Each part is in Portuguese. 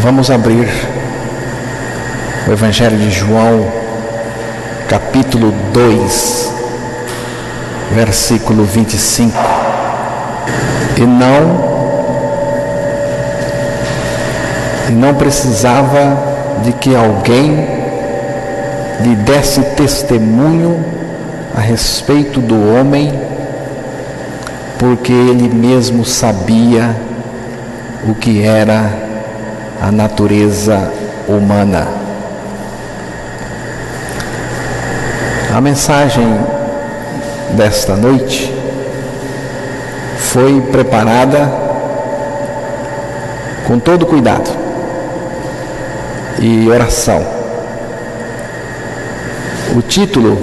Vamos abrir o Evangelho de João, capítulo 2, versículo 25. E não precisava de que alguém lhe desse testemunho a respeito do homem, porque ele mesmo sabia o que era a natureza humana. A mensagem desta noite foi preparada com todo cuidado e oração. O título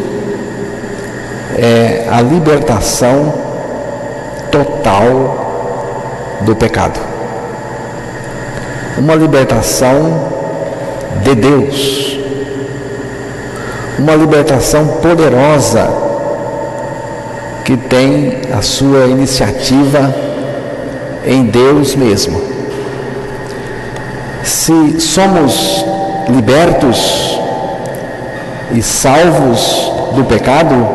é A Libertação Total do Pecado. Uma libertação de Deus, uma libertação poderosa que tem a sua iniciativa em Deus mesmo. Se somos libertos e salvos do pecado,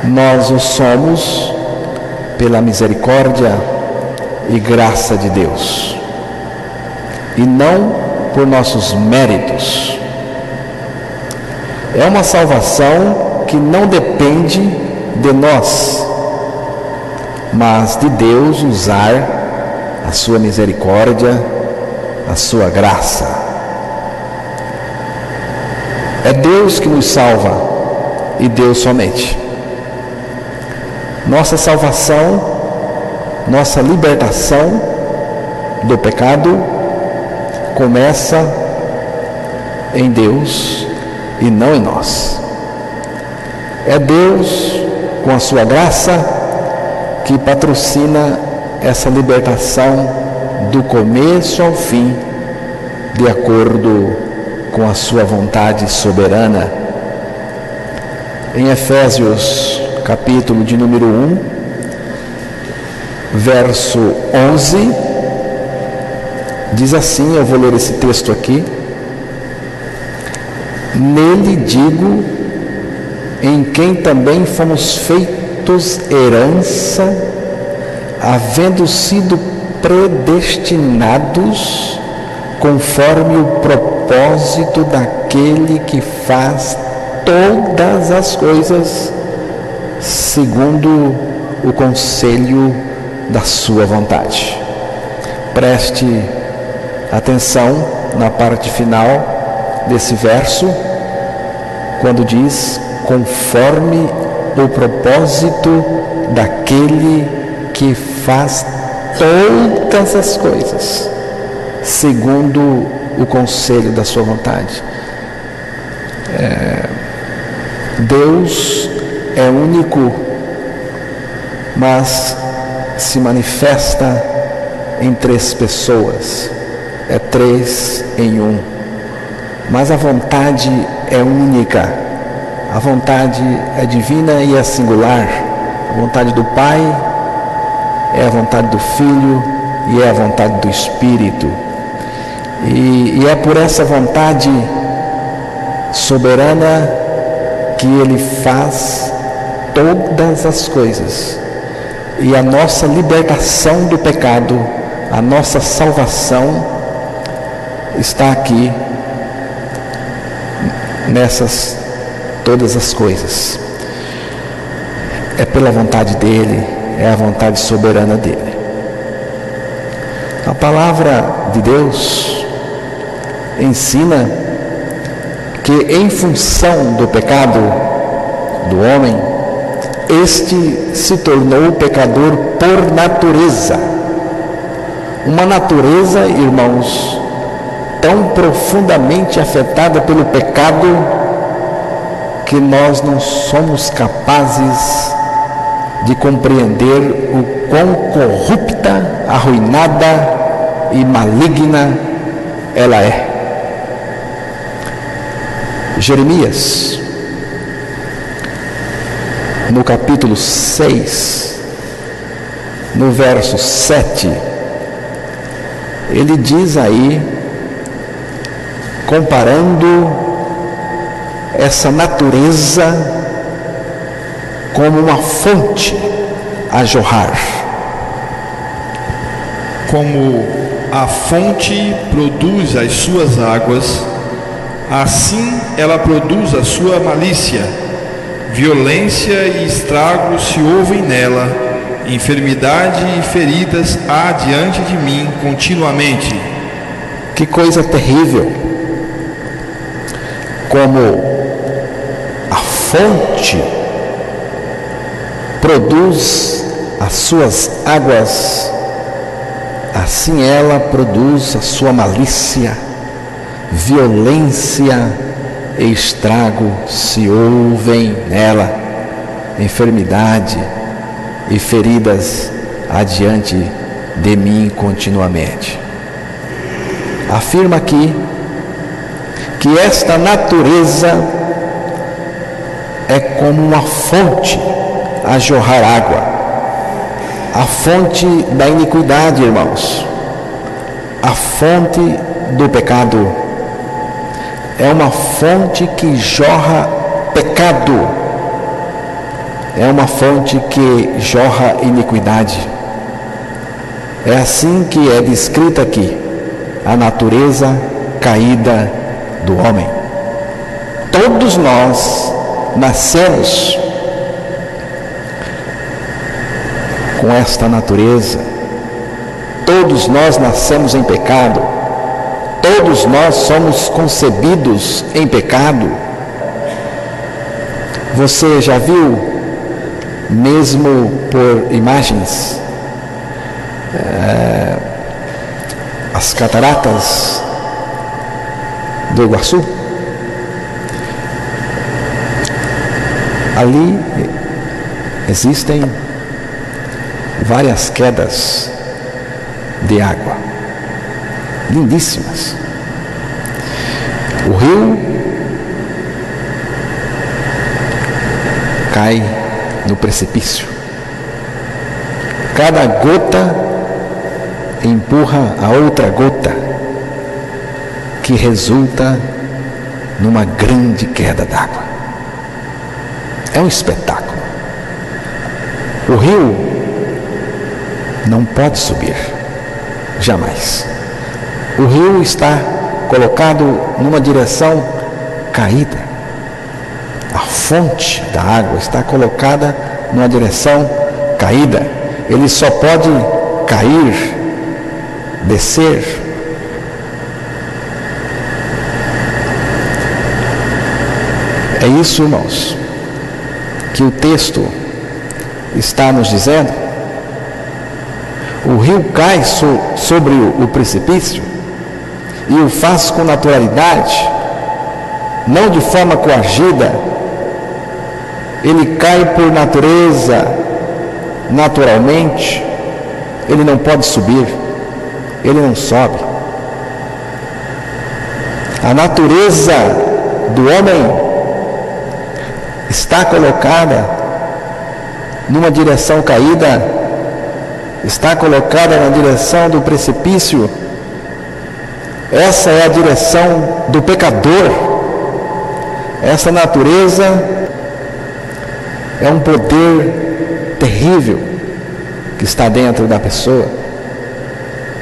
nós o somos pela misericórdia e graça de Deus, e não por nossos méritos. É uma salvação que não depende de nós, mas de Deus usar a sua misericórdia, a sua graça. É Deus que nos salva, e Deus somente. Nossa salvação, nossa libertação do pecado começa em Deus e não em nós. É Deus, com a sua graça, que patrocina essa libertação do começo ao fim, de acordo com a sua vontade soberana. Em Efésios, capítulo de número 1, verso 11, diz assim, eu vou ler esse texto aqui: nele digo, em quem também fomos feitos herança, havendo sido predestinados conforme o propósito daquele que faz todas as coisas segundo o conselho da sua vontade. Preste atenção na parte final desse verso, quando diz conforme o propósito daquele que faz todas as coisas segundo o conselho da sua vontade. Deus é único, mas se manifesta em três pessoas, é três em um, mas a vontade é única, a vontade é divina e é singular. A vontade do Pai é a vontade do Filho e é a vontade do Espírito, e é por essa vontade soberana que Ele faz todas as coisas. E a nossa libertação do pecado, a nossa salvação está aqui nessas todas as coisas. É pela vontade dele, é a vontade soberana dele. A palavra de Deus ensina que em função do pecado do homem, este se tornou pecador por natureza. Uma natureza, irmãos, tão profundamente afetada pelo pecado que nós não somos capazes de compreender o quão corrupta, arruinada e maligna ela é. Jeremias, no capítulo 6, no verso 7, Ele diz aí, comparando essa natureza como uma fonte a jorrar. Como a fonte produz as suas águas, assim ela produz a sua malícia. Violência e estragos se ouvem nela, enfermidade e feridas há diante de mim continuamente. Que coisa terrível! Como a fonte produz as suas águas, assim ela produz a sua malícia, violência e estrago se ouvem nela, enfermidade e feridas adiante de mim continuamente. Afirma aqui que esta natureza é como uma fonte a jorrar água, a fonte da iniquidade, irmãos, a fonte do pecado. É uma fonte que jorra pecado, é uma fonte que jorra iniquidade. É assim que é descrita aqui a natureza caída do homem. Todos nós nascemos com esta natureza, todos nós nascemos em pecado, todos nós somos concebidos em pecado. Você já viu, mesmo por imagens, as cataratas do Iguaçu? Ali existem várias quedas de água, lindíssimas. O rio cai no precipício. Cada gota empurra a outra gota, que resulta numa grande queda d'água. É um espetáculo. O rio não pode subir, jamais. O rio está colocado numa direção caída. A fonte da água está colocada numa direção caída. Ele só pode cair, descer. É isso, irmãos, que o texto está nos dizendo. O rio cai sobre o precipício e o faz com naturalidade, não de forma coagida. Ele cai por natureza, naturalmente. Ele não pode subir, ele não sobe. A natureza do homem está colocada numa direção caída, está colocada na direção do precipício. Essa é a direção do pecador. Essa natureza é um poder terrível que está dentro da pessoa,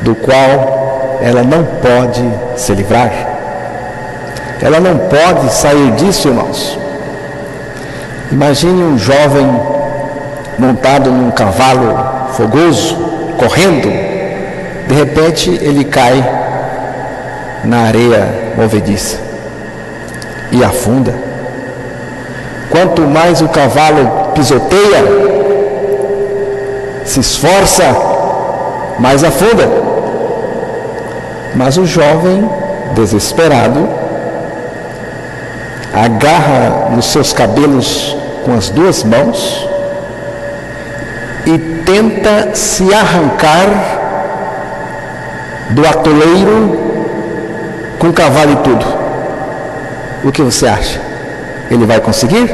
do qual ela não pode se livrar. Ela não pode sair disso, irmãos. Imagine um jovem montado num cavalo fogoso, correndo. De repente ele cai na areia movediça e afunda. Quanto mais o cavalo pisoteia, se esforça, mais afunda. Mas o jovem, desesperado, agarra nos seus cabelos com as duas mãos e tenta se arrancar do atoleiro com o cavalo e tudo. O que você acha? Ele vai conseguir?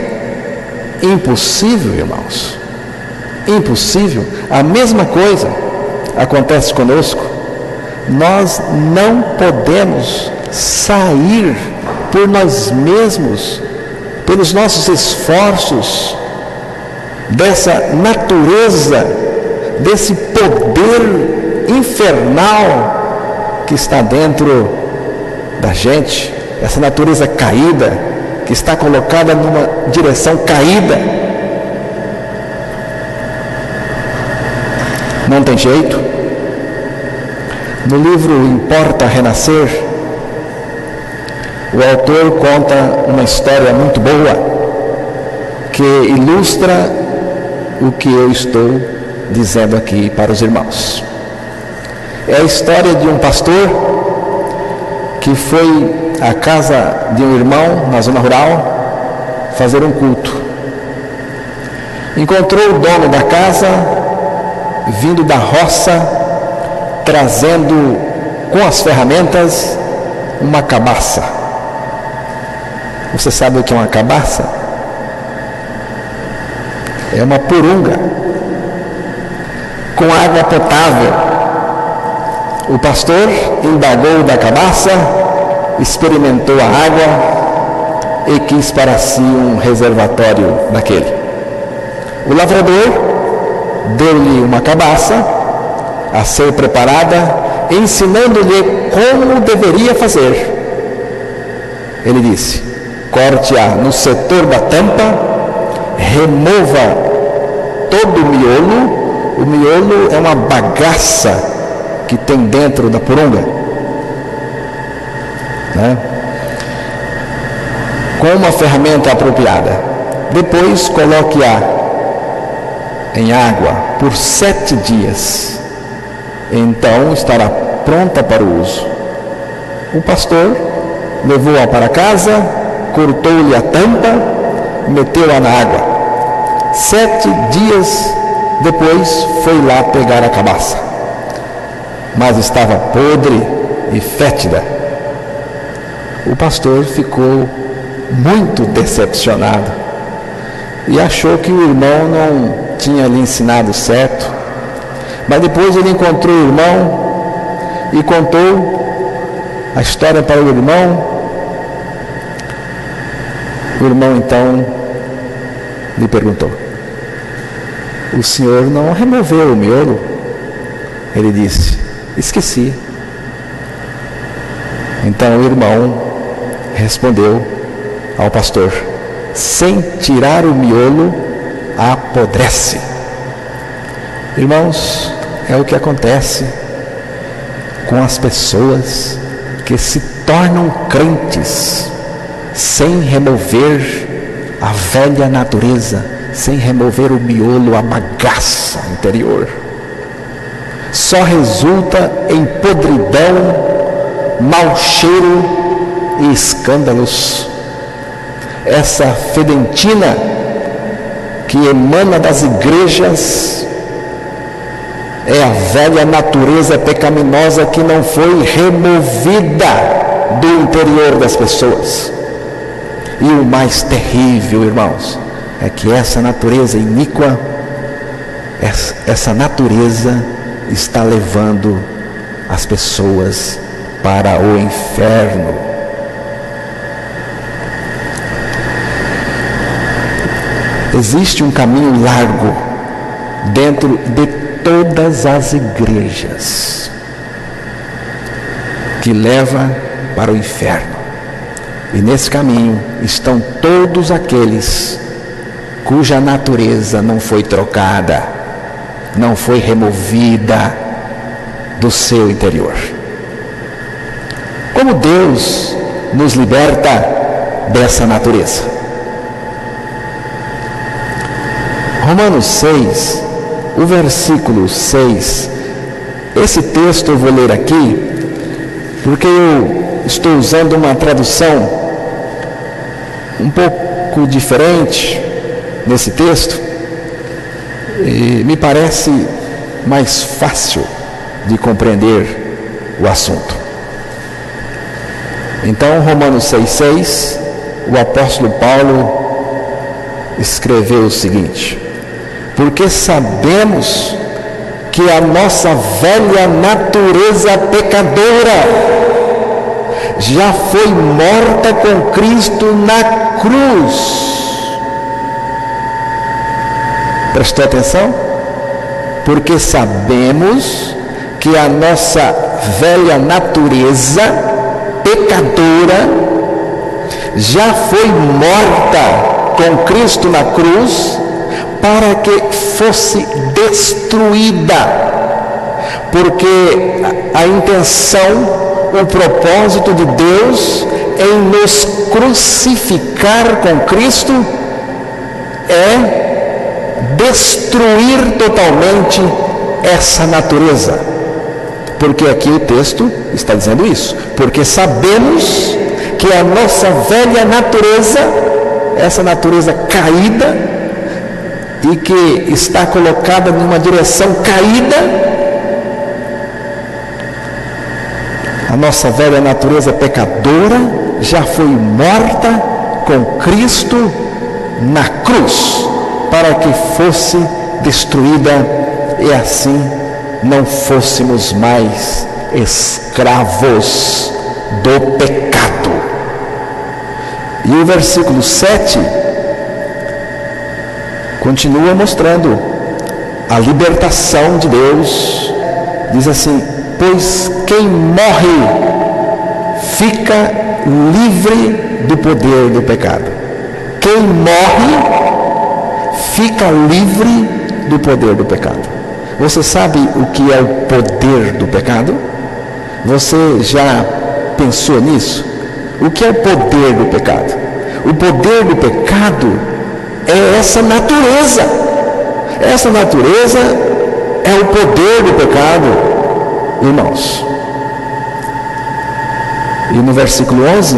Impossível, irmãos. Impossível. A mesma coisa acontece conosco. nós não podemos sair por nós mesmos, pelos nossos esforços, dessa natureza, desse poder infernal que está dentro da gente, essa natureza caída, que está colocada numa direção caída. Não tem jeito. No livro Importa Renascer, o autor conta uma história muito boa que ilustra o que eu estou dizendo aqui para os irmãos. É a história de um pastor que foi à casa de um irmão na zona rural fazer um culto. Encontrou o dono da casa vindo da roça, trazendo com as ferramentas uma cabaça. Você sabe o que é uma cabaça? É uma porunga com água potável. O pastor indagou da cabaça, experimentou a água e quis para si um reservatório daquele. O lavrador deu-lhe uma cabaça a ser preparada, ensinando-lhe como deveria fazer. Ele disse: corte-a no setor da tampa, remova todo o miolo. O miolo é uma bagaça que tem dentro da porunga, né? Com uma ferramenta apropriada. Depois coloque-a em água por 7 dias. Então estará pronta para o uso. O pastor levou-a para casa, cortou-lhe a tampa, meteu-a na água. 7 dias depois foi lá pegar a cabaça, mas estava podre e fétida. O pastor ficou muito decepcionado e achou que o irmão não tinha lhe ensinado certo. Mas depois ele encontrou o irmão e contou a história para o irmão. O irmão então lhe perguntou: o senhor não removeu o miolo? Ele disse: esqueci. Então o irmão respondeu ao pastor: sem tirar o miolo, apodrece. Irmãos, é o que acontece com as pessoas que se tornam crentes sem remover a velha natureza, sem remover o miolo, a bagaça interior. Só resulta em podridão, mau cheiro e escândalos. Essa fedentina que emana das igrejas é a velha natureza pecaminosa que não foi removida do interior das pessoas. E o mais terrível, irmãos, é que essa natureza iníqua, essa natureza está levando as pessoas para o inferno. Existe um caminho largo dentro de todas as igrejas que leva para o inferno. E nesse caminho estão todos aqueles cuja natureza não foi trocada, não foi removida do seu interior. Como Deus nos liberta dessa natureza? Romanos 6, o versículo 6, esse texto eu vou ler aqui, porque eu estou usando uma tradução um pouco diferente nesse texto, e me parece mais fácil de compreender o assunto. Então, Romanos 6,6, o apóstolo Paulo escreveu o seguinte: porque sabemos que a nossa velha natureza pecadora já foi morta com Cristo na cruz. Prestou atenção? Porque sabemos que a nossa velha natureza pecadora já foi morta com Cristo na cruz para que fosse destruída. Porque a intenção, o propósito de Deus em nos crucificar com Cristo é destruir totalmente essa natureza. Porque aqui o texto está dizendo isso. Porque sabemos que a nossa velha natureza, essa natureza caída e que está colocada numa direção caída, a nossa velha natureza pecadora já foi morta com Cristo na cruz, para que fosse destruída e assim não fôssemos mais escravos do pecado. E o versículo 7 continua mostrando a libertação de Deus. Diz assim: pois quem morre fica livre do poder do pecado. Quem morre fica livre do poder do pecado. Você sabe o que é o poder do pecado? Você já pensou nisso? O que é o poder do pecado? O poder do pecado é essa natureza. Essa natureza é o poder do pecado, irmãos. E no versículo 11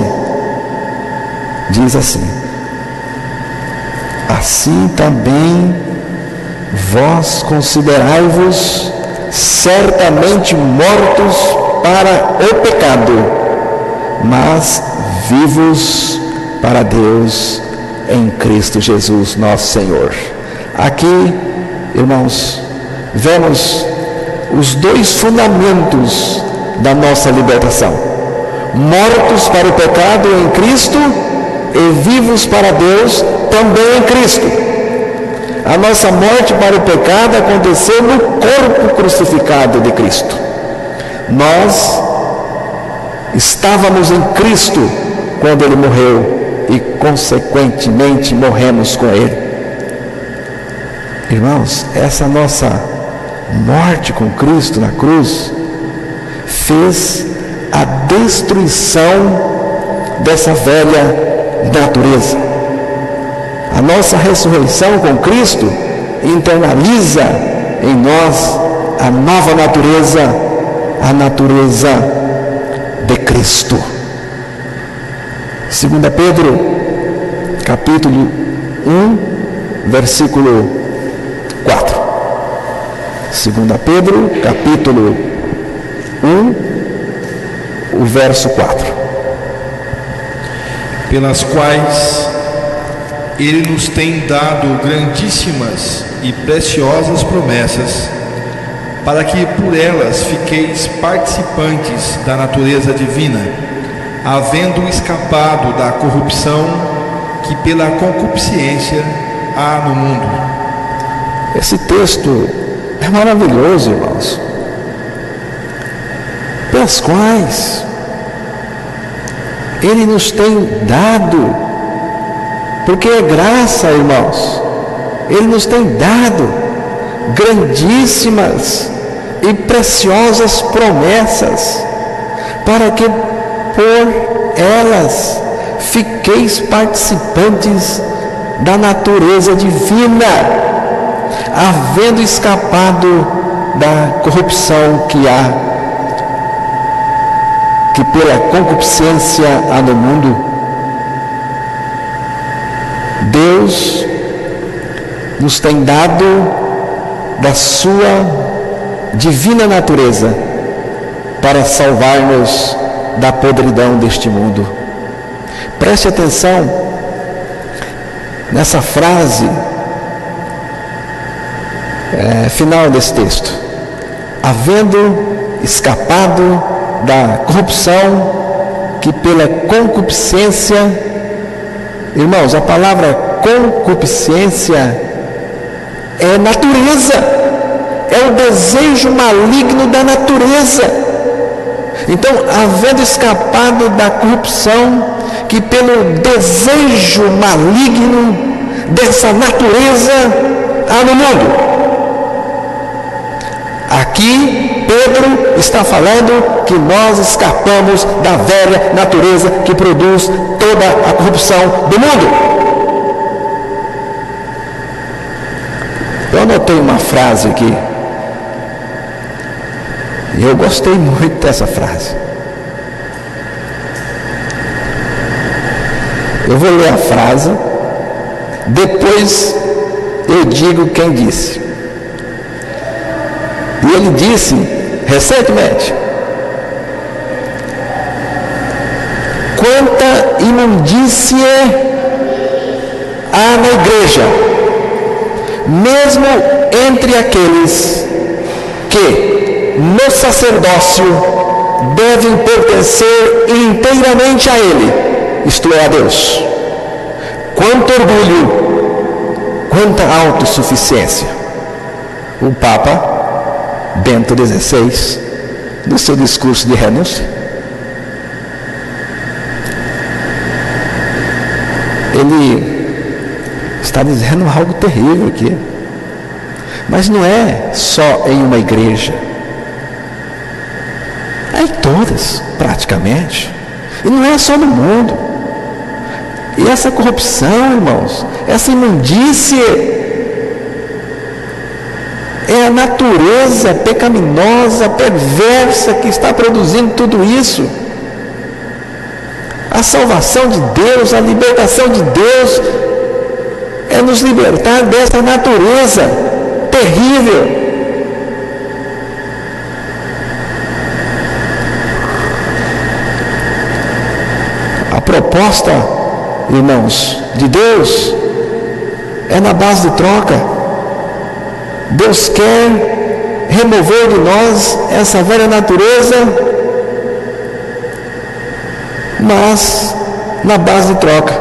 diz assim: assim também vós considerai-vos certamente mortos para o pecado, mas vivos para Deus em Cristo Jesus nosso Senhor. Aqui, irmãos, vemos os dois fundamentos da nossa libertação: mortos para o pecado em Cristo e vivos para Deus também em Cristo. A nossa morte para o pecado aconteceu no corpo crucificado de Cristo. Nós estávamos em Cristo quando Ele morreu e consequentemente morremos com Ele. Irmãos, essa nossa morte com Cristo na cruz fez a destruição dessa velha natureza. A nossa ressurreição com Cristo internaliza em nós a nova natureza, a natureza de Cristo. 2 Pedro, capítulo 1, versículo 4. 2 Pedro, capítulo 1, o verso 4. Pelas quais Ele nos tem dado grandíssimas e preciosas promessas, para que por elas fiqueis participantes da natureza divina, havendo escapado da corrupção que pela concupiscência há no mundo. Esse texto é maravilhoso, irmãos. Pelas quais Ele nos tem dado, porque é graça, irmãos, Ele nos tem dado grandíssimas e preciosas promessas, para que por elas fiqueis participantes da natureza divina, havendo escapado da corrupção que pela concupiscência há no mundo. Deus nos tem dado da sua divina natureza para salvar-nos da podridão deste mundo. Preste atenção nessa frase final desse texto: havendo escapado da corrupção que pela concupiscência, irmãos, a palavra concupiscência é natureza, é o desejo maligno da natureza. Então, havendo escapado da corrupção que pelo desejo maligno dessa natureza há no mundo. Aqui Pedro está falando que nós escapamos da velha natureza que produz toda a corrupção do mundo. Eu anotei uma frase aqui e eu gostei muito dessa frase. Eu vou ler a frase, depois eu digo quem disse. E ele disse recentemente: quanta imundície há na igreja, mesmo entre aqueles que no sacerdócio devem pertencer inteiramente a ele, isto é, a Deus. Quanto orgulho, quanta autossuficiência. O Papa Bento XVI, no seu discurso de renúncia, ele está dizendo algo terrível aqui. Mas não é só em uma igreja, é em todas, praticamente. E não é só no mundo. E essa corrupção, irmãos, essa imundície, é a natureza pecaminosa, perversa que está produzindo tudo isso. A salvação de Deus, a libertação de Deus é nos libertar dessa natureza terrível. A proposta, irmãos, de Deus é na base de troca. Deus quer remover de nós essa velha natureza, mas na base de troca.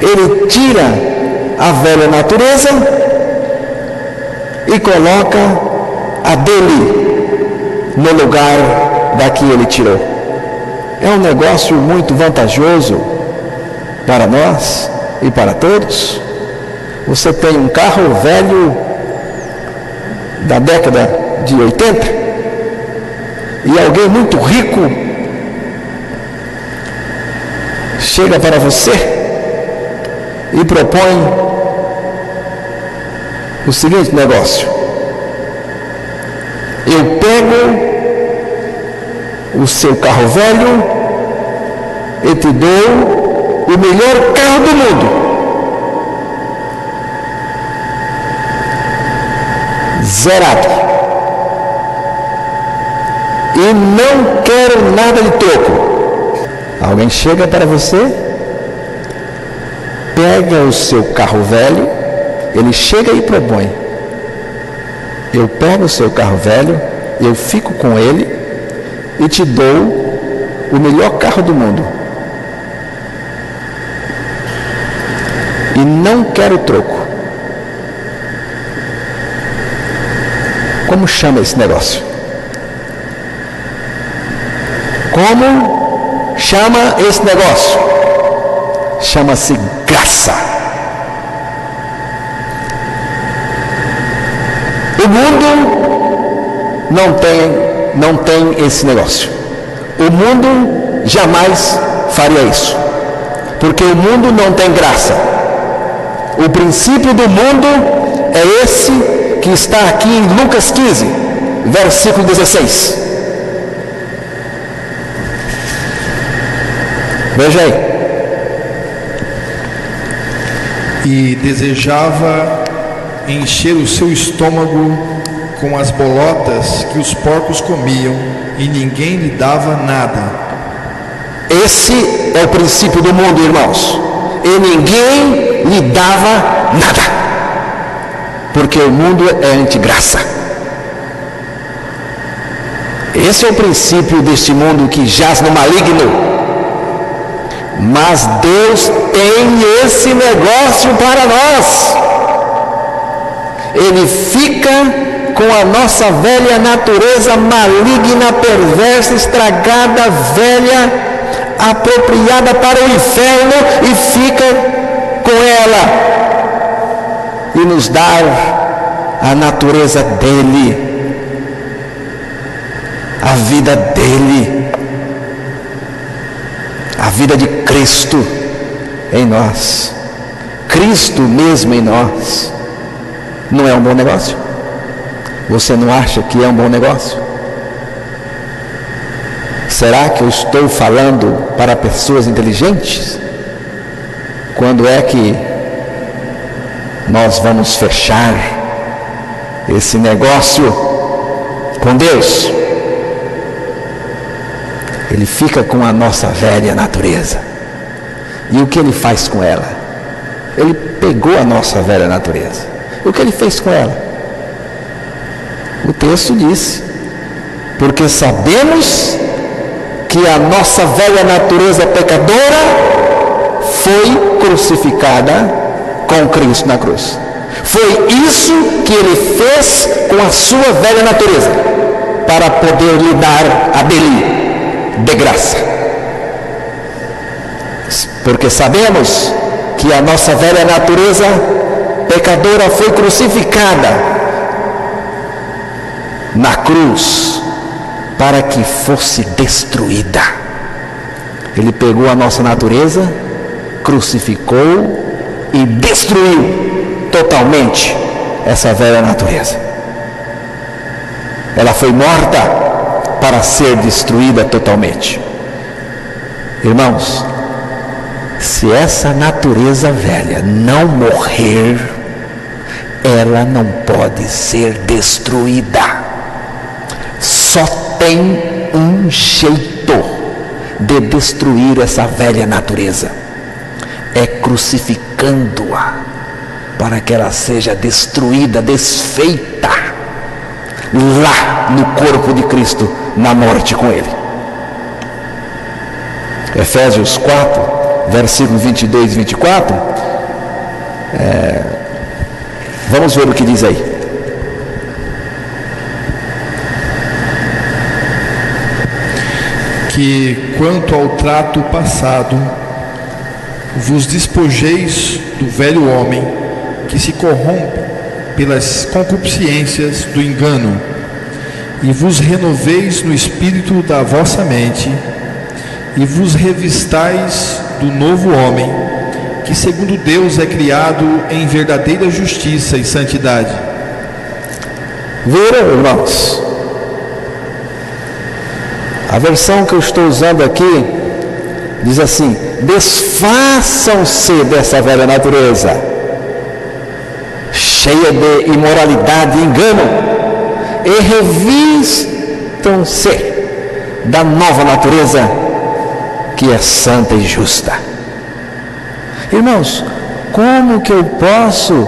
Ele tira a velha natureza e coloca a dele no lugar da que ele tirou. É um negócio muito vantajoso para nós e para todos. Você tem um carro velho da década de 80 e alguém muito rico chega para você e propõe o seguinte negócio: eu pego o seu carro velho e te dou o melhor carro do mundo, zerado, e não quero nada de troco. Alguém chega para você, pega o seu carro velho, ele chega e propõe: eu pego o seu carro velho, eu fico com ele e te dou o melhor carro do mundo, e não quero troco. Como chama esse negócio? Como chama esse negócio? Chama-se graça. O mundo não tem esse negócio. O mundo jamais faria isso, porque o mundo não tem graça. O princípio do mundo é esse que está aqui em Lucas 15, versículo 16. Veja aí. E desejava encher o seu estômago com as bolotas que os porcos comiam, e ninguém lhe dava nada. Esse é o princípio do mundo, irmãos. E ninguém lhe dava nada, porque o mundo é antigraça. Esse é o princípio deste mundo que jaz no maligno. Mas Deus tem esse negócio para nós. Ele fica com a nossa velha natureza maligna, perversa, estragada, velha, apropriada para o inferno, e fica com ela e nos dá a natureza dele, a vida dele, a vida de Cristo em nós, Cristo mesmo em nós. Não é um bom negócio? Você não acha que é um bom negócio? Será que eu estou falando para pessoas inteligentes? Quando é que nós vamos fechar esse negócio com Deus? Ele fica com a nossa velha natureza. E o que ele faz com ela? Ele pegou a nossa velha natureza. E o que ele fez com ela? O texto diz: porque sabemos que a nossa velha natureza pecadora foi crucificada com Cristo na cruz. Foi isso que ele fez com a sua velha natureza, para poder lhe dar a dele de graça. Porque sabemos que a nossa velha natureza pecadora foi crucificada na cruz para que fosse destruída. Ele pegou a nossa natureza, crucificou e destruiu totalmente essa velha natureza. Ela foi morta para ser destruída totalmente. Irmãos, se essa natureza velha não morrer, ela não pode ser destruída. Só tem um jeito de destruir essa velha natureza: é crucificando-a, para que ela seja destruída, desfeita, lá no corpo de Cristo, na morte com Ele. Efésios 4, versículos 22 e 24. Vamos ver o que diz aí. Que quanto ao trato passado, vos despojeis do velho homem, que se corrompe pelas concupiscências do engano, e vos renoveis no espírito da vossa mente, e vos revistais do novo homem, que segundo Deus é criado em verdadeira justiça e santidade. Viram, irmãos? A versão que eu estou usando aqui diz assim: desfaçam-se dessa velha natureza, cheia de imoralidade e engano, e revistam-se da nova natureza, que é santa e justa. Irmãos, como que eu posso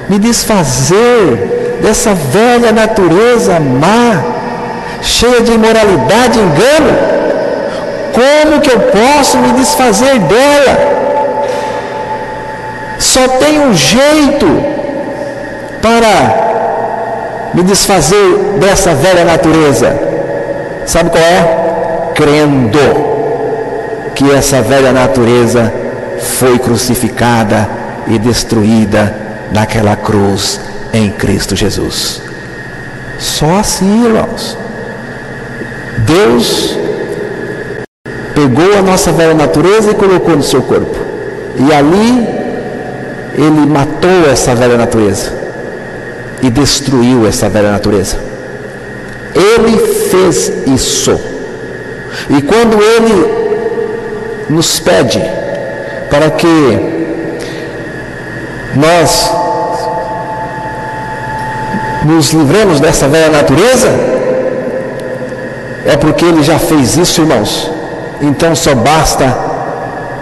me desfazer dessa velha natureza má, cheia de imoralidade e engano? Como que eu posso me desfazer dela? Só tem um jeito para me desfazer dessa velha natureza. Sabe qual é? Crendo que essa velha natureza foi crucificada e destruída naquela cruz em Cristo Jesus. Só assim, irmãos. Deus pegou a nossa velha natureza e colocou no seu corpo, e ali Ele matou essa velha natureza e destruiu essa velha natureza. Ele fez isso. E quando Ele nos pede para que nós nos livremos dessa velha natureza, é porque Ele já fez isso, irmãos. Então só basta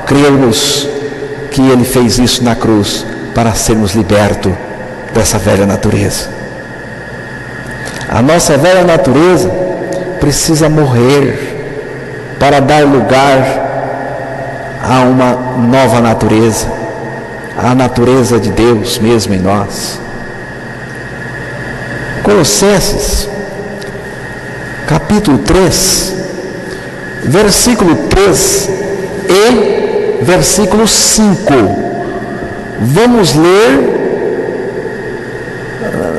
crermos que Ele fez isso na cruz para sermos libertos dessa velha natureza. A nossa velha natureza precisa morrer para dar lugar a uma nova natureza, a natureza de Deus mesmo em nós. Colossenses, capítulo 3, versículo 3 e versículo 5. Vamos ler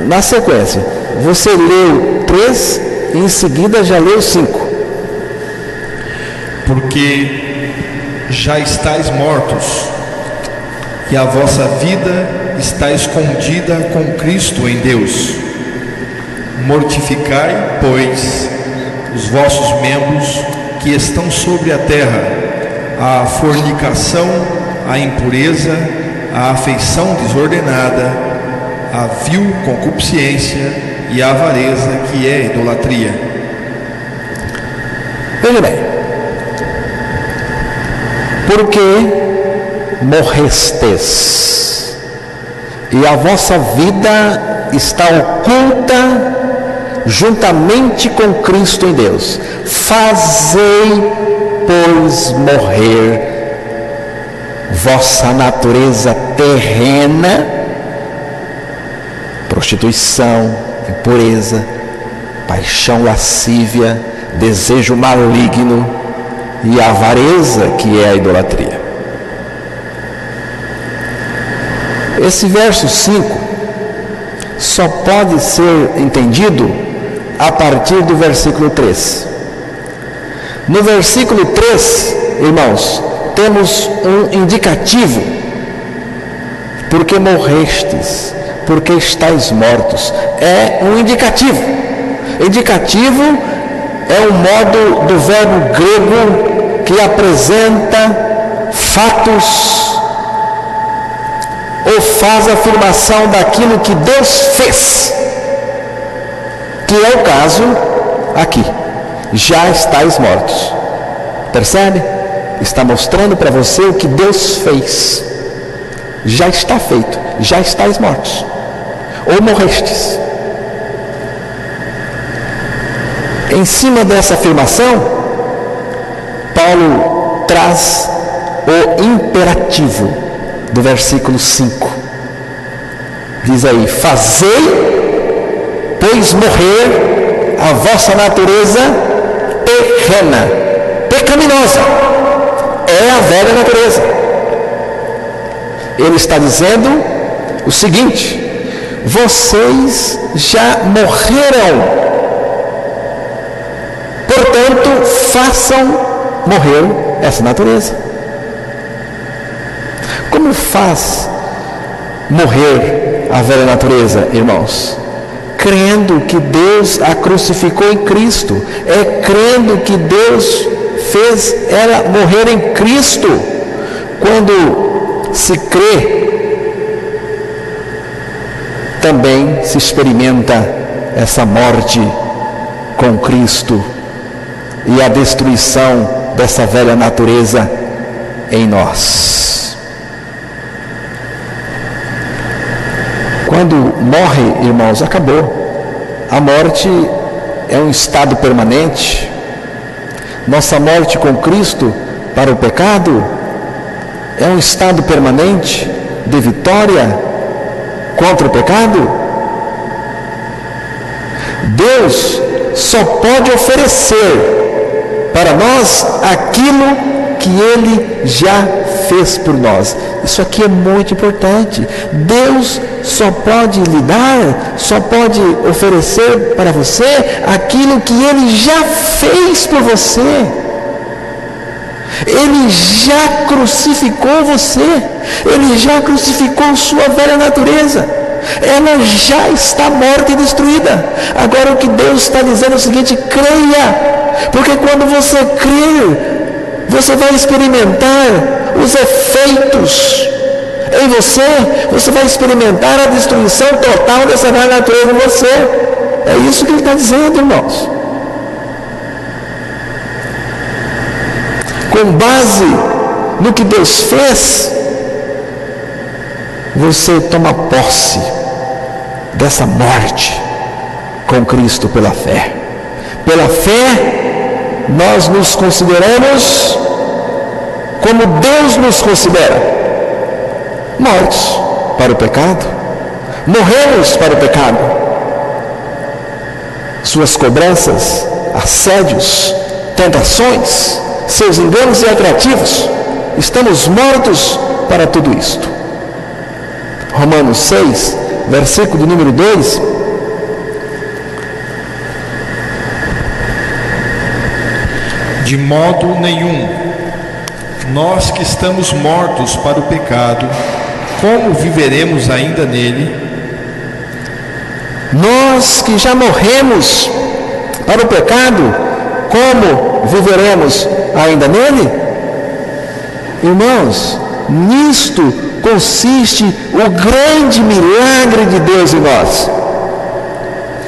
na sequência. Você leu 3 e em seguida já leu 5. Porque já estáis mortos, e a vossa vida está escondida com Cristo em Deus. Mortificai, pois, os vossos membros que estão sobre a terra, a fornicação, a impureza, a afeição desordenada, a vil concupiscência e a avareza, que é idolatria. Veja bem, porque morrestes, e a vossa vida está oculta juntamente com Cristo em Deus. Fazei, pois, morrer vossa natureza terrena, prostituição, impureza, paixão lascívia, desejo maligno e avareza, que é a idolatria. Esse verso 5 só pode ser entendido a partir do versículo 3. No versículo 3, irmãos, temos um indicativo: porque morrestes, porque estáis mortos. É um indicativo. Indicativo é um modo do verbo grego que apresenta fatos ou faz afirmação daquilo que Deus fez, que é o caso aqui. Já estáis mortos. Percebe? Está mostrando para você o que Deus fez. Já está feito. Já estáis mortos. Ou morrestes. Em cima dessa afirmação, Paulo traz o imperativo do versículo 5. Diz aí: fazei, pois, morrer a vossa natureza terrena, pecaminosa. É a velha natureza. Ele está dizendo o seguinte: vocês já morreram, portanto, façam morrer essa natureza. Como faz morrer a velha natureza, irmãos? Crendo que Deus a crucificou em Cristo. É crendo que Deus fez ela morrer em Cristo. Quando se crê, também se experimenta essa morte com Cristo e a destruição dessa velha natureza em nós. Quando morre, irmãos, acabou. A morte é um estado permanente. Nossa morte com Cristo para o pecado é um estado permanente de vitória contra o pecado. Deus só pode oferecer para nós aquilo que Ele já fez por nós. Isso aqui é muito importante. Deus só pode lhe dar, só pode oferecer para você aquilo que Ele já fez por você. Ele já crucificou você. Ele já crucificou sua velha natureza. Ela já está morta e destruída. Agora o que Deus está dizendo é o seguinte: creia, porque quando você crer, você vai experimentar os efeitos em você. Você vai experimentar a destruição total dessa velha natureza em você. É isso que ele está dizendo, irmãos. Com base no que Deus fez, você toma posse dessa morte com Cristo pela fé. pela fé, nós nos consideramos como Deus nos considera: mortos para o pecado, morremos para o pecado. Suas cobranças, assédios, tentações, seus enganos e atrativos, estamos mortos para tudo isto. Romanos 6, versículo número 2. De modo nenhum, nós que estamos mortos para o pecado, como viveremos ainda nele? Nós que já morremos para o pecado, como viveremos ainda nele? Irmãos, nisto consiste o grande milagre de Deus em nós.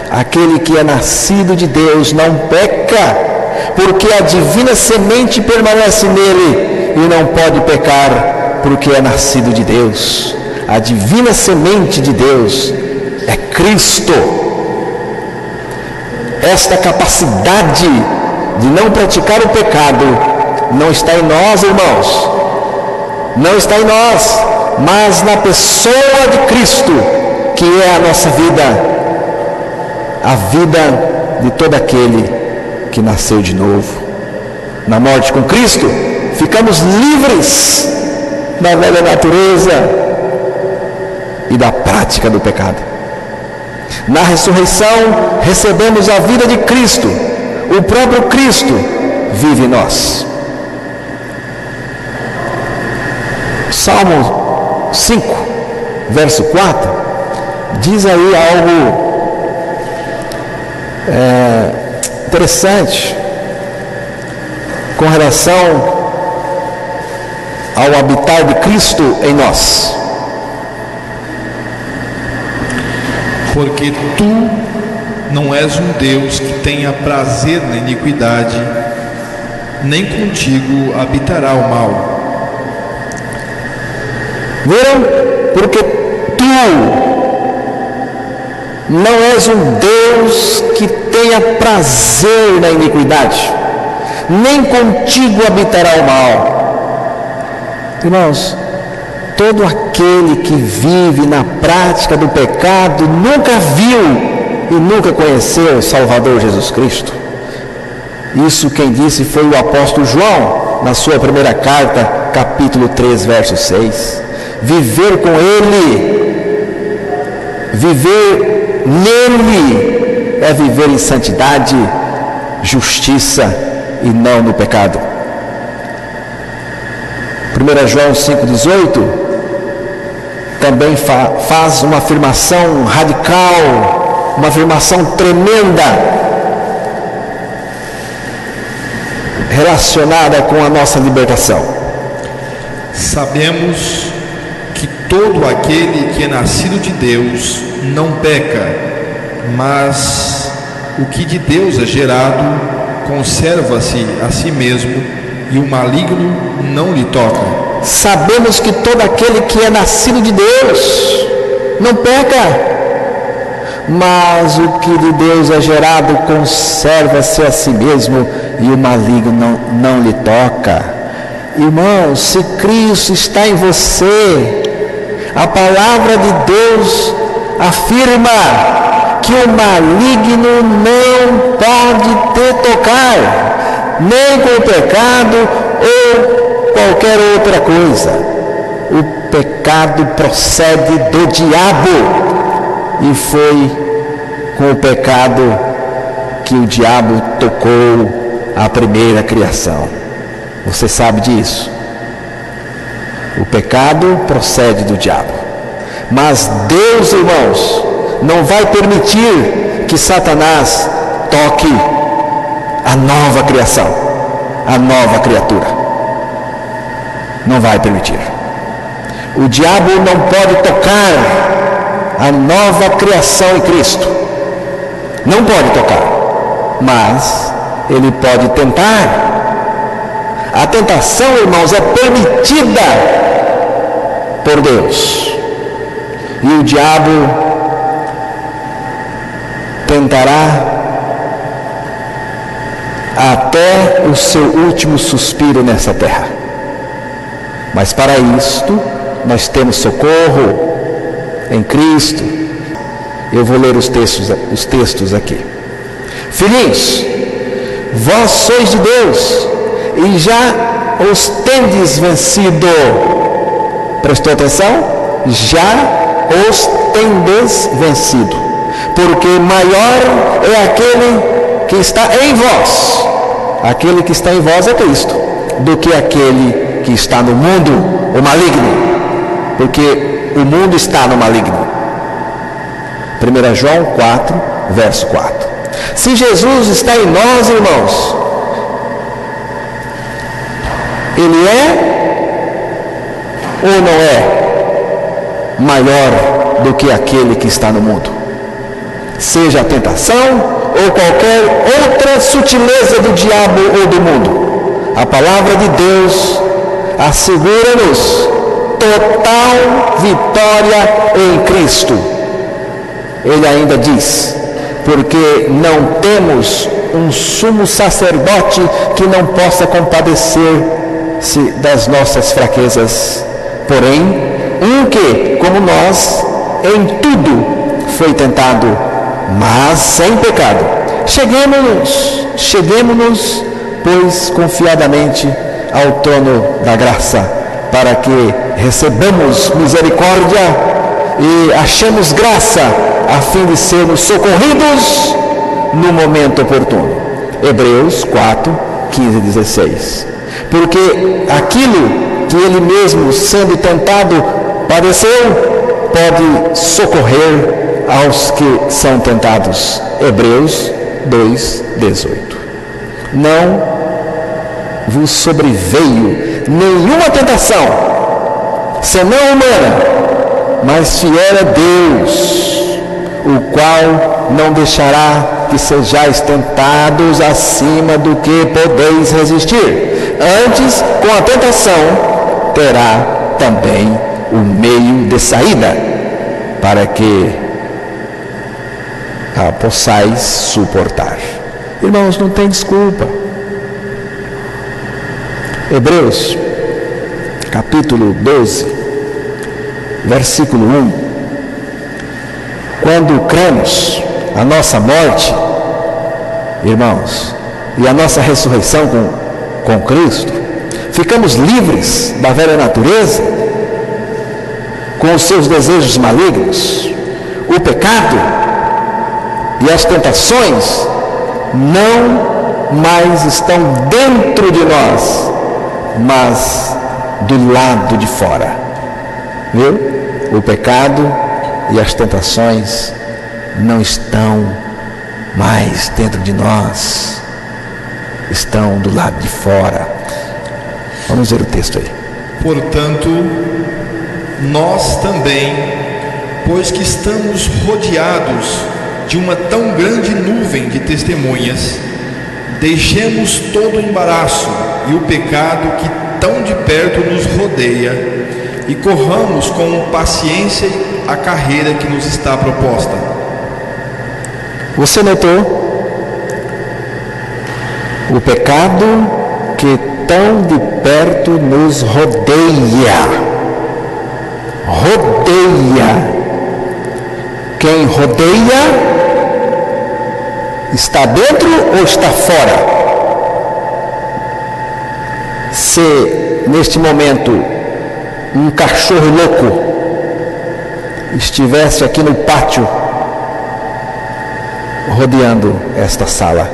Aquele que é nascido de Deus não peca, porque a divina semente permanece nele, e não pode pecar, porque é nascido de Deus. A divina semente de Deus é Cristo. Esta capacidade de não praticar o pecado não está em nós, irmãos. Não está em nós, mas na pessoa de Cristo, que é a nossa vida, a vida de todo aquele que nasceu de novo. Na morte com Cristo, ficamos livres da velha natureza e da prática do pecado. Na ressurreição, recebemos a vida de Cristo. O próprio Cristo vive em nós. Salmo 5, verso 4, diz aí algo interessante com relação ao habitar de Cristo em nós. Porque tu não és um Deus que tenha prazer na iniquidade, nem contigo habitará o mal. Viram? Porque tu não és um Deus que tenha prazer na iniquidade, nem contigo habitará o mal. Irmãos, todo aquele que vive na prática do pecado nunca viu e nunca conheceu o Salvador Jesus Cristo. Isso quem disse foi o apóstolo João, na sua primeira carta, capítulo 3, verso 6. Viver com Ele, viver nele, é viver em santidade, justiça e não no pecado. 1 João 5,18 também faz uma afirmação radical, uma afirmação tremenda, relacionada com a nossa libertação. Sabemos que todo aquele que é nascido de Deus não peca, mas o que de Deus é gerado conserva-se a si mesmo, e o maligno não lhe toca. Sabemos que todo aquele que é nascido de Deus não peca, mas o que de Deus é gerado conserva-se a si mesmo, e o maligno não lhe toca. Irmãos, se Cristo está em você, a palavra de Deus afirma que o maligno não pode te tocar, nem com o pecado ou qualquer outra coisa. O pecado procede do diabo, e foi com o pecado que o diabo tocou a primeira criação. Você sabe disso. O pecado procede do diabo. Mas Deus, irmãos, não vai permitir que Satanás toque a nova criação, a nova criatura. Não vai permitir. O diabo não pode tocar a nova criação em Cristo. Não pode tocar. Mas ele pode tentar. A tentação, irmãos, é permitida por Deus. E o diabo tentará até o seu último suspiro nessa terra. Mas para isto, nós temos socorro em Cristo. Eu vou ler os textos aqui. Filhinhos, vós sois de Deus e já os tendes vencido. Prestou atenção? Já os tendes vencido. Porque maior é aquele que está em vós. Aquele que está em vós é Cristo, do que aquele que está no mundo, o maligno. Porque o mundo está no maligno. 1 João 4, verso 4. Se Jesus está em nós, irmãos, Ele é ou não é maior do que aquele que está no mundo? Seja a tentação ou qualquer outra sutileza do diabo ou do mundo, a palavra de Deus assegura-nos total vitória em Cristo. Ele ainda diz: porque não temos um sumo sacerdote que não possa compadecer-se das nossas fraquezas, porém, um que, como nós, em tudo foi tentado, mas sem pecado. Cheguemo-nos, pois, confiadamente ao trono da graça, para que recebamos misericórdia e achemos graça, a fim de sermos socorridos no momento oportuno. Hebreus 4, 15 e 16. Porque aquilo que ele mesmo, sendo tentado, padeceu, pode socorrer aos que são tentados. Hebreus 2, 18. Não vos sobreveio nenhuma tentação, senão humana, mas fiel é Deus, o qual não deixará que sejais tentados acima do que podeis resistir. Antes, com a tentação, terá também o meio de saída, para que a possais suportar. Irmãos, não tem desculpa. Hebreus, capítulo 12, versículo 1. Quando cremos a nossa morte, irmãos, e a nossa ressurreição com Cristo, ficamos livres da velha natureza, com os seus desejos malignos. O pecado e as tentações não mais estão dentro de nós, mas do lado de fora. Viu? O pecado e as tentações não estão mais dentro de nós, estão do lado de fora. Vamos ver o texto aí. Portanto, nós também, pois que estamos rodeados de uma tão grande nuvem de testemunhas, deixemos todo o embaraço e o pecado que tão de perto nos rodeia e corramos com paciência a carreira que nos está proposta. Você notou? O pecado que tão de perto nos rodeia. Rodeia. Quem rodeia está dentro ou está fora? Se neste momento um cachorro louco estivesse aqui no pátio rodeando esta sala,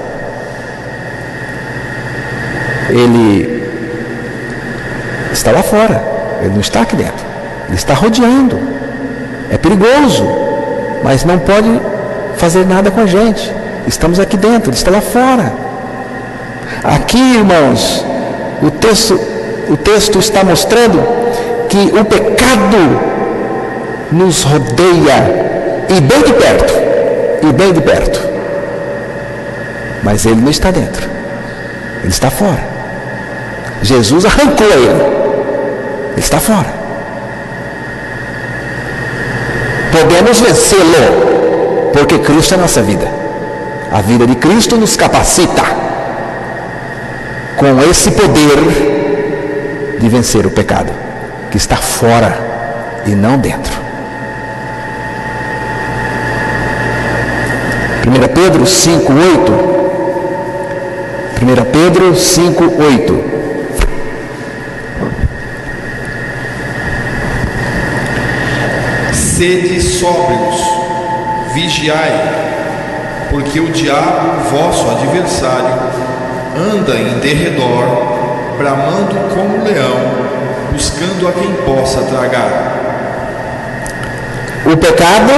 ele está lá fora, ele não está aqui dentro, ele está rodeando. É perigoso, mas não pode fazer nada com a gente. Estamos aqui dentro, ele está lá fora. Aqui, irmãos, o texto está mostrando que o pecado nos rodeia, e bem de perto, mas ele não está dentro, ele está fora. Jesus arrancou ele está fora. Podemos vencê-lo, porque Cristo é a nossa vida. A vida de Cristo nos capacita. com esse poder de vencer o pecado, que está fora e não dentro. 1 Pedro 5:8. 1 Pedro 5:8. Sede sóbrios, vigiai, porque o diabo, vosso adversário, anda em derredor, bramando como leão, buscando a quem possa tragar. O pecado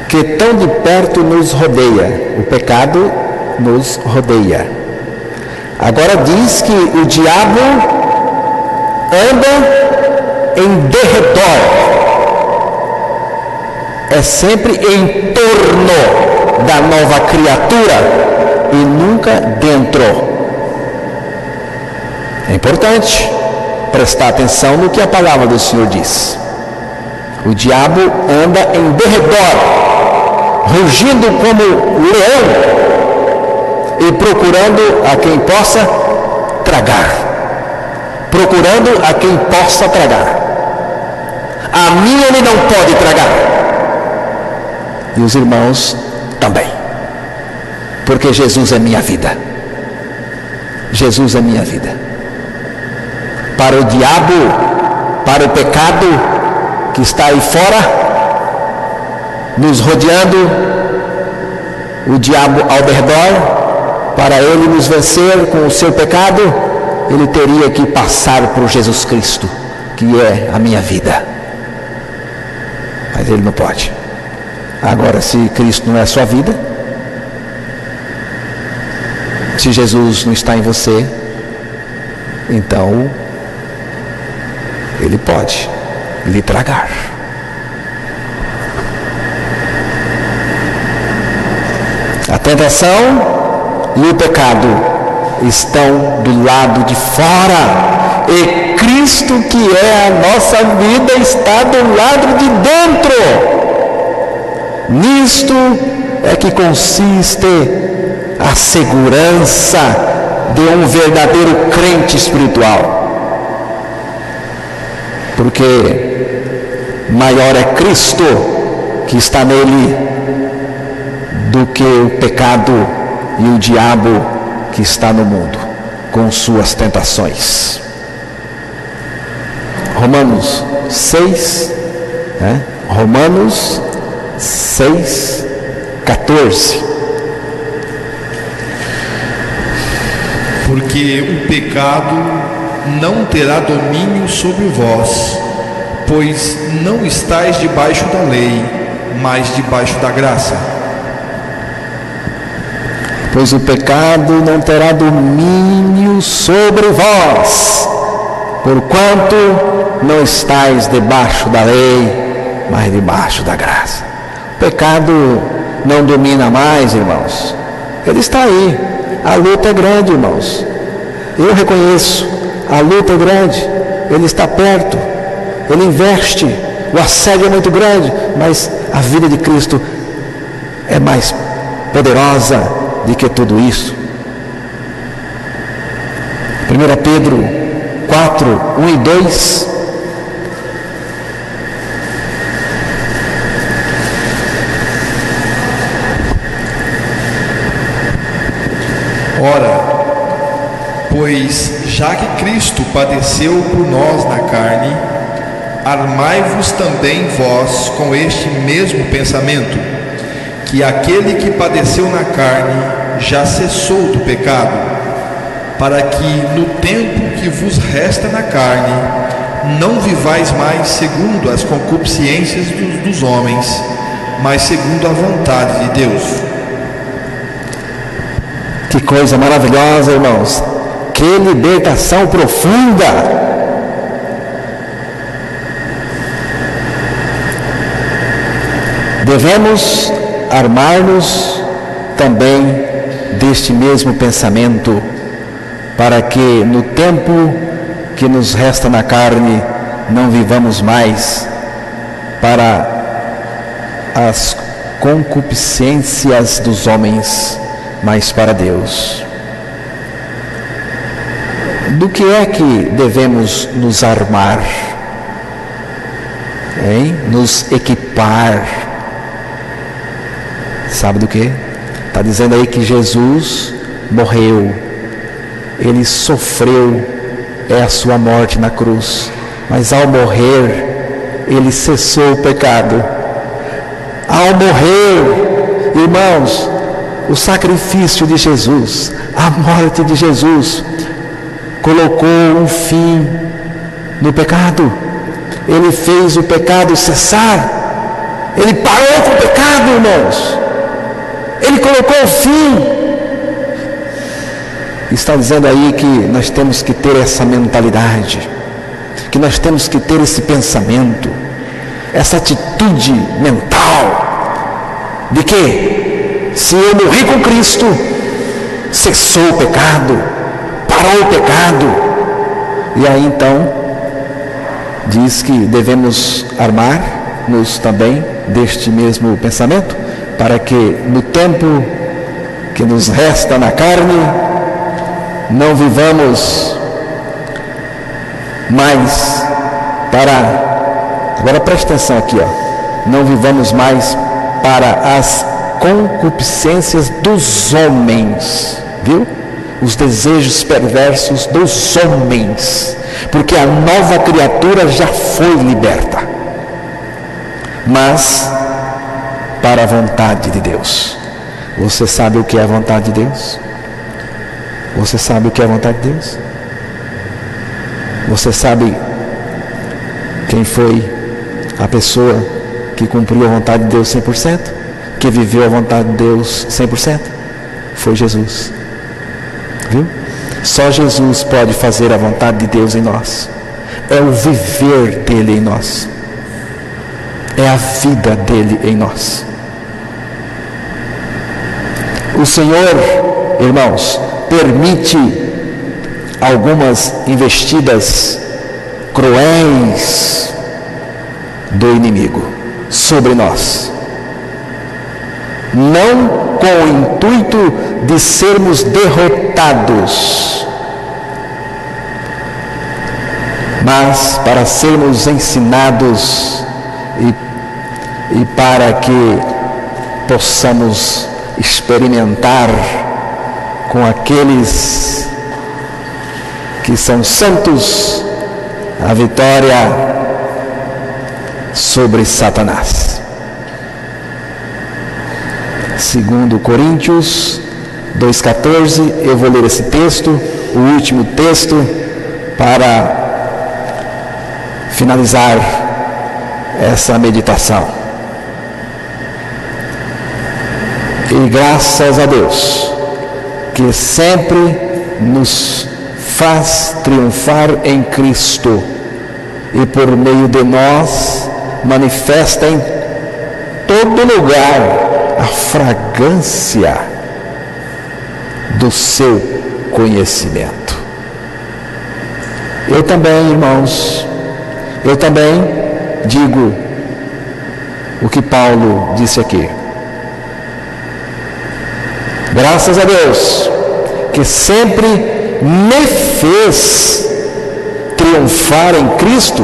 que tão de perto nos rodeia, o pecado nos rodeia. Agora diz que o diabo anda em derredor. É sempre em torno da nova criatura e nunca dentro. É importante prestar atenção no que a palavra do Senhor diz. O diabo anda em derredor, rugindo como leão e procurando a quem possa tragar. Procurando a quem possa tragar. A mim ele não pode tragar. E os irmãos também. Porque Jesus é minha vida. Jesus é minha vida. Para o diabo, para o pecado que está aí fora, nos rodeando, o diabo ao redor, para ele nos vencer com o seu pecado, ele teria que passar por Jesus Cristo, que é a minha vida. Mas ele não pode. Agora, se Cristo não é a sua vida, se Jesus não está em você, então ele pode lhe tragar. A tentação e o pecado estão do lado de fora, e Cristo, que é a nossa vida, está do lado de dentro. Nisto é que consiste a segurança de um verdadeiro crente espiritual. Porque maior é Cristo que está nele do que o pecado e o diabo que está no mundo, com suas tentações. Romanos 6, Romanos 6:14. Porque o pecado não terá domínio sobre vós, pois não estáis debaixo da lei, mas debaixo da graça. Pois o pecado não terá domínio sobre vós, porquanto não estáis debaixo da lei, mas debaixo da graça. O pecado não domina mais, irmãos. Ele está aí. A luta é grande, irmãos. Eu reconheço. A luta é grande. Ele está perto. Ele investe. O assédio é muito grande. Mas a vida de Cristo é mais poderosa do que tudo isso. 1 Pedro 4:1-2. Ora, pois já que Cristo padeceu por nós na carne, armai-vos também vós com este mesmo pensamento, que aquele que padeceu na carne já cessou do pecado, para que no tempo que vos resta na carne, não vivais mais segundo as concupiscências dos homens, mas segundo a vontade de Deus. Que coisa maravilhosa, irmãos. Que libertação profunda. Devemos armar-nos também deste mesmo pensamento, para que no tempo que nos resta na carne, não vivamos mais para as concupiscências dos homens, mas para Deus. Do que é que devemos nos armar? Nos equipar. Sabe do que? Está dizendo aí que Jesus morreu, Ele sofreu, é a sua morte na cruz, mas ao morrer, Ele cessou o pecado. Ao morrer, irmãos, o sacrifício de Jesus, a morte de Jesus, colocou um fim no pecado. Ele fez o pecado cessar. Ele parou com o pecado, irmãos. Ele colocou o fim. Está dizendo aí que nós temos que ter essa mentalidade, que nós temos que ter esse pensamento, essa atitude mental, de que se eu morri com Cristo, cessou o pecado, parou o pecado. E aí então, diz que devemos armar-nos também deste mesmo pensamento, para que no tempo que nos resta na carne, não vivamos mais para... Agora preste atenção aqui, não vivamos mais para as concupiscências dos homens, viu? Os desejos perversos dos homens, porque a nova criatura já foi liberta, mas para a vontade de Deus. Você sabe o que é a vontade de Deus? Você sabe o que é a vontade de Deus? Você sabe quem foi a pessoa que cumpriu a vontade de Deus 100%? Que viveu a vontade de Deus 100%? Foi Jesus. Viu? Só Jesus pode fazer a vontade de Deus em nós. É o viver dele em nós. É a vida dele em nós. O Senhor, irmãos, permite algumas investidas cruéis do inimigo sobre nós, não com o intuito de sermos derrotados, mas para sermos ensinados e para que possamos experimentar com aqueles que são santos a vitória sobre Satanás. Segundo Coríntios 2,14, eu vou ler esse texto, o último texto, para finalizar essa meditação. E graças a Deus, que sempre nos faz triunfar em Cristo, e por meio de nós manifesta em todo lugar a fragrância do seu conhecimento. Eu também, irmãos, eu também digo o que Paulo disse aqui. Graças a Deus, que sempre me fez triunfar em Cristo,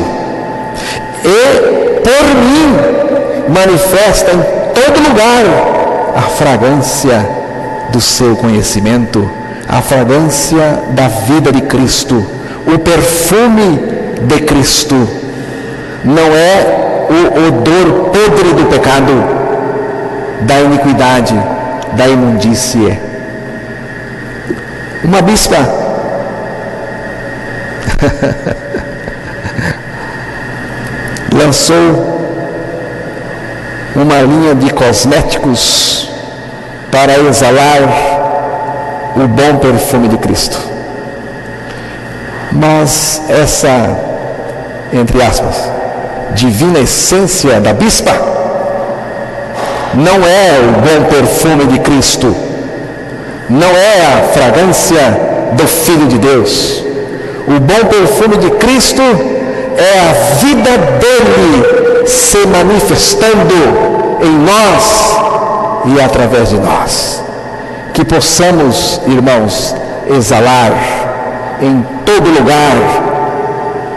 e por mim manifesta em todo lugar a fragrância do seu conhecimento, a fragrância da vida de Cristo, o perfume de Cristo. Não é o odor podre do pecado, da iniquidade, da imundície. Uma bispa lançou uma linha de cosméticos para exalar o bom perfume de Cristo. Mas essa, entre aspas, divina essência da bispa não é o bom perfume de Cristo, não é a fragrância do Filho de Deus. O bom perfume de Cristo é a vida dele se manifestando em nós e através de nós. Que possamos, irmãos, exalar em todo todo lugar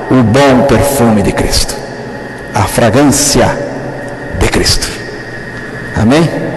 o bom perfume de Cristo, a fragrância de Cristo. Amém?